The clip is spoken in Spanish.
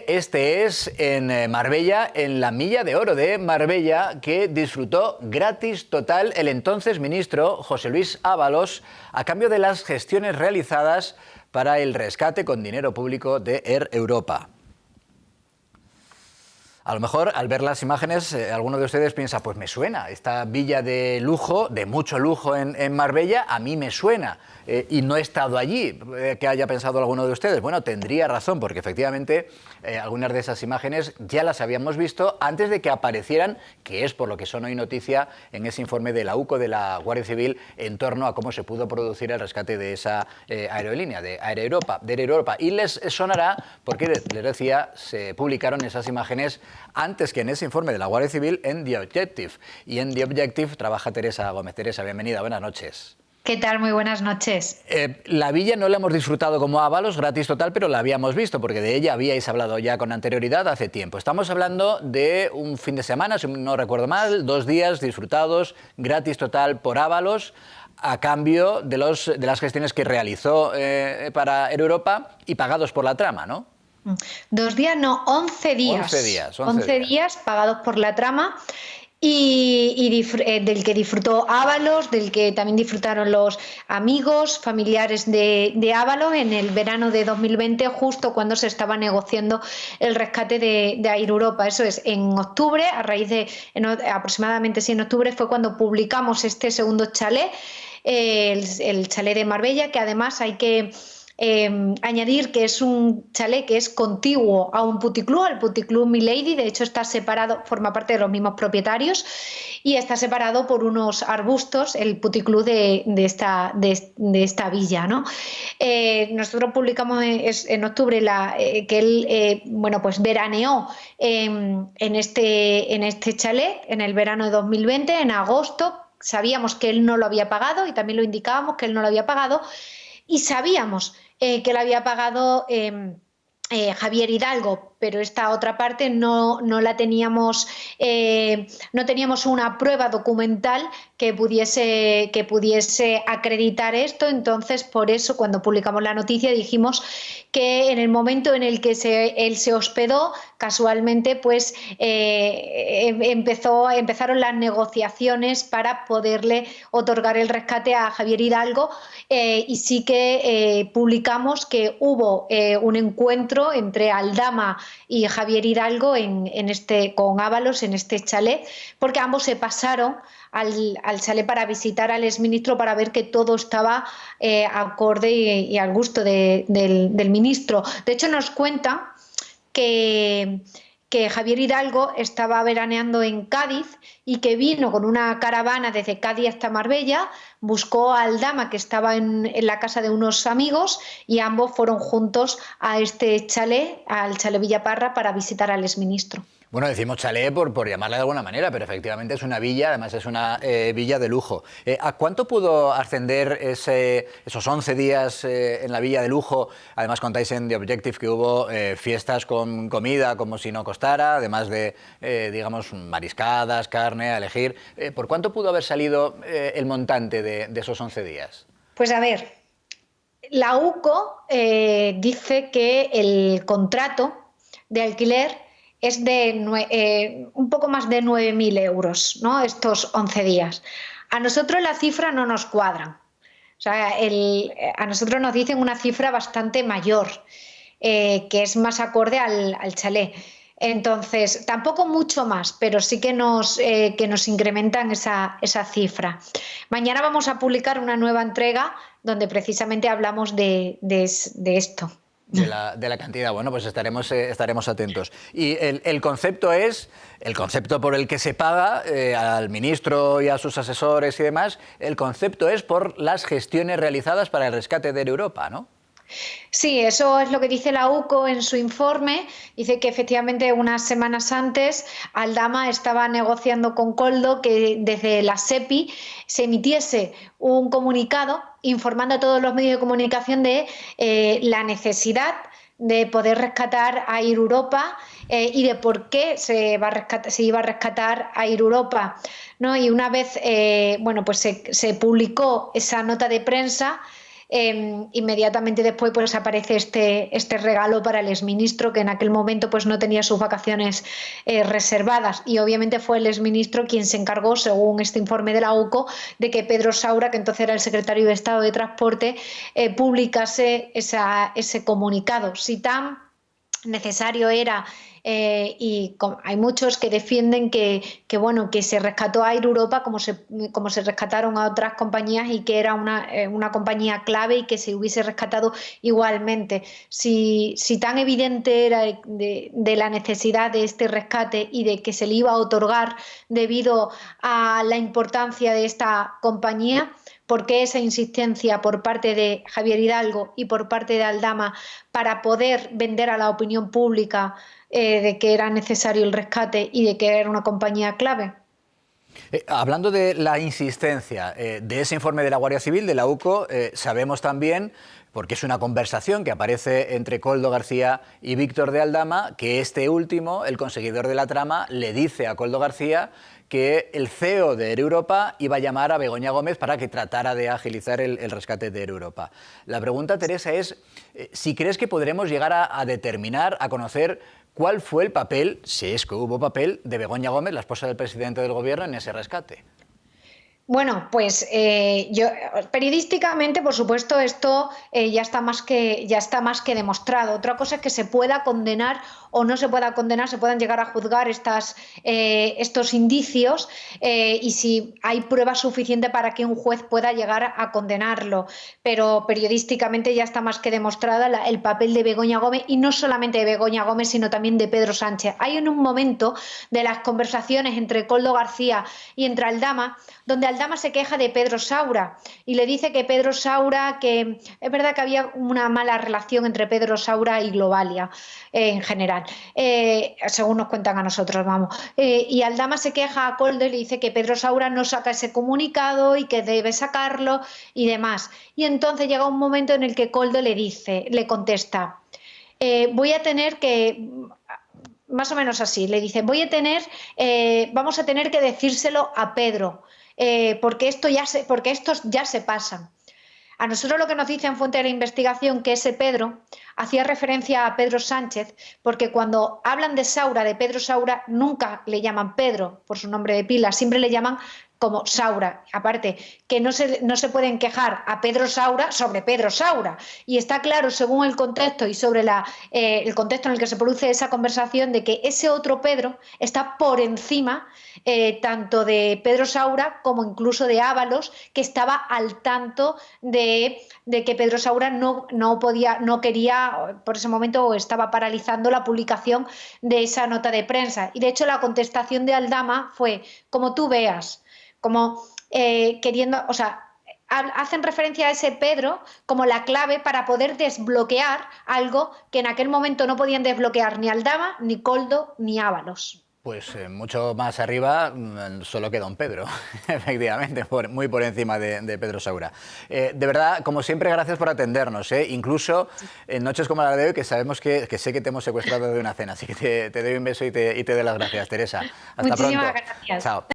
este es en Marbella, en la Milla de Oro de Marbella, que disfrutó gratis total el entonces ministro José Luis Ábalos a cambio de las gestiones realizadas para el rescate con dinero público de Air Europa. A lo mejor, al ver las imágenes, alguno de ustedes piensa, pues me suena, esta villa de lujo, de mucho lujo en Marbella, a mí me suena. Y no he estado allí. ¿Qué haya pensado alguno de ustedes? Bueno, tendría razón, porque efectivamente algunas de esas imágenes ya las habíamos visto antes de que aparecieran, que es por lo que son hoy noticia en ese informe de la UCO, de la Guardia Civil, en torno a cómo se pudo producir el rescate de esa aerolínea, de Air Europa. Y les sonará, porque les decía, se publicaron esas imágenes antes que en ese informe de la Guardia Civil en The Objective. Y en The Objective trabaja Teresa Gómez. Teresa, bienvenida, buenas noches. ¿Qué tal? Muy buenas noches. La villa no la hemos disfrutado como Ábalos, gratis total, pero la habíamos visto, porque de ella habíais hablado ya con anterioridad hace tiempo. Estamos hablando de un fin de semana, si no recuerdo mal, 2 días disfrutados, gratis total por Ábalos, a cambio de las gestiones que realizó para Air Europa y pagados por la trama, ¿no? 2 días, no, 11 días. 11 días pagados por la trama. Y del que disfrutó Ábalos, del que también disfrutaron los amigos, familiares de Ábalos en el verano de 2020, justo cuando se estaba negociando el rescate de Air Europa. Eso es, en octubre, aproximadamente en octubre, fue cuando publicamos este segundo chalet, el chalet de Marbella, que además hay que añadir que es un chalet que es contiguo a un puticlub, al puticlub Milady. De hecho está separado, forma parte de los mismos propietarios y está separado por unos arbustos, el puticlub de esta villa, ¿no? Nosotros publicamos en octubre que él pues veraneó en este chalet en el verano de 2020. En agosto sabíamos que él no lo había pagado y también lo indicábamos que él no lo había pagado, y sabíamos que lo había pagado Javier Hidalgo, pero esta otra parte no la teníamos, no teníamos una prueba documental que pudiese acreditar esto. Entonces, por eso, cuando publicamos la noticia, dijimos que en el momento en el que él se hospedó, casualmente, pues empezaron las negociaciones para poderle otorgar el rescate a Javier Hidalgo, y sí que publicamos que hubo un encuentro entre Aldama y Javier Hidalgo con Ábalos en este chalet, porque ambos se pasaron al chalet para visitar al exministro, para ver que todo estaba acorde y al gusto del ministro. De hecho, nos cuenta que Javier Hidalgo estaba veraneando en Cádiz y que vino con una caravana desde Cádiz hasta Marbella, buscó a Aldama, que estaba en la casa de unos amigos, y ambos fueron juntos a este chalet, al chalet Villaparra, para visitar al exministro. Bueno, decimos chalet por llamarla de alguna manera, pero efectivamente es una villa, además es una villa de lujo. ¿A cuánto pudo ascender esos 11 días en la villa de lujo? Además contáis en The Objective que hubo fiestas con comida como si no costara, además de, digamos, mariscadas, carne a elegir. ¿Por cuánto pudo haber salido el montante de esos 11 días? Pues a ver, la UCO dice que el contrato de alquiler es de un poco más de 9.000 euros, ¿no? Estos 11 días. A nosotros la cifra no nos cuadra. O sea, a nosotros nos dicen una cifra bastante mayor, que es más acorde al chalet. Entonces, tampoco mucho más, pero sí que nos incrementan esa cifra. Mañana vamos a publicar una nueva entrega donde precisamente hablamos de esto. De la cantidad. Bueno, pues estaremos atentos. Y el concepto por el que se paga al ministro y a sus asesores y demás, el concepto es por las gestiones realizadas para el rescate de Air Europa, ¿no? Sí, eso es lo que dice la UCO en su informe. Dice que efectivamente unas semanas antes Aldama estaba negociando con Koldo que desde la SEPI se emitiese un comunicado informando a todos los medios de comunicación de la necesidad de poder rescatar a Air Europa y de por qué se iba a rescatar a Air Europa, ¿no? Y una vez pues se publicó esa nota de prensa, Inmediatamente después pues aparece este regalo para el exministro, que en aquel momento pues no tenía sus vacaciones reservadas, y obviamente fue el exministro quien se encargó, según este informe de la UCO, de que Pedro Saura, que entonces era el secretario de Estado de Transporte, publicase ese comunicado. Si tan necesario era, hay muchos que defienden bueno, que se rescató a Air Europa como se rescataron a otras compañías, y que era una compañía clave y que se hubiese rescatado igualmente. Si tan evidente era de la necesidad de este rescate y de que se le iba a otorgar debido a la importancia de esta compañía, ¿por qué esa insistencia por parte de Javier Hidalgo y por parte de Aldama para poder vender a la opinión pública de que era necesario el rescate y de que era una compañía clave? Hablando de la insistencia de ese informe de la Guardia Civil, de la UCO, sabemos también, porque es una conversación que aparece entre Koldo García y Víctor de Aldama, que este último, el conseguidor de la trama, le dice a Koldo García que el CEO de Air Europa iba a llamar a Begoña Gómez para que tratara de agilizar el rescate de Air Europa. La pregunta, Teresa, es si crees que podremos llegar a determinar, a conocer cuál fue el papel, si es que hubo papel, de Begoña Gómez, la esposa del presidente del Gobierno, en ese rescate. Bueno, pues periodísticamente, por supuesto, esto ya está más que demostrado. Otra cosa es que se pueda condenar o no se pueda condenar, se puedan llegar a juzgar estos indicios, y si hay prueba suficiente para que un juez pueda llegar a condenarlo. Pero periodísticamente ya está más que demostrado el papel de Begoña Gómez, y no solamente de Begoña Gómez, sino también de Pedro Sánchez. Hay en un momento de las conversaciones entre Koldo García y entre Aldama, donde Aldama se queja de Pedro Saura y le dice que Pedro Saura, que es verdad que había una mala relación entre Pedro Saura y Globalia en general, según nos cuentan a nosotros, vamos. Y Aldama se queja a Koldo y le dice que Pedro Saura no saca ese comunicado y que debe sacarlo y demás. Y entonces llega un momento en el que Koldo le contesta, voy a tener que... Más o menos así, le dice, vamos a tener que decírselo a Pedro, porque estos ya se pasan. A nosotros lo que nos dicen fuente de la investigación, que ese Pedro hacía referencia a Pedro Sánchez, porque cuando hablan de Saura, de Pedro Saura, nunca le llaman Pedro por su nombre de pila, siempre le llaman como Saura. Aparte, que no se pueden quejar a Pedro Saura sobre Pedro Saura. Y está claro, según el contexto y sobre el contexto en el que se produce esa conversación, de que ese otro Pedro está por encima tanto de Pedro Saura como incluso de Ábalos, que estaba al tanto de que Pedro Saura no quería, por ese momento, o estaba paralizando la publicación de esa nota de prensa. Y de hecho la contestación de Aldama fue, como tú veas, como queriendo, o sea, hacen referencia a ese Pedro como la clave para poder desbloquear algo que en aquel momento no podían desbloquear ni Aldama, ni Koldo, ni Ábalos. Pues mucho más arriba solo queda un Pedro, efectivamente, muy por encima de Pedro Saura. De verdad, como siempre, gracias por atendernos, incluso en noches como la de hoy, que sabemos que sé que te hemos secuestrado de una cena, así que te doy un beso y te doy las gracias, Teresa. Hasta Muchísimas pronto. gracias. Chao.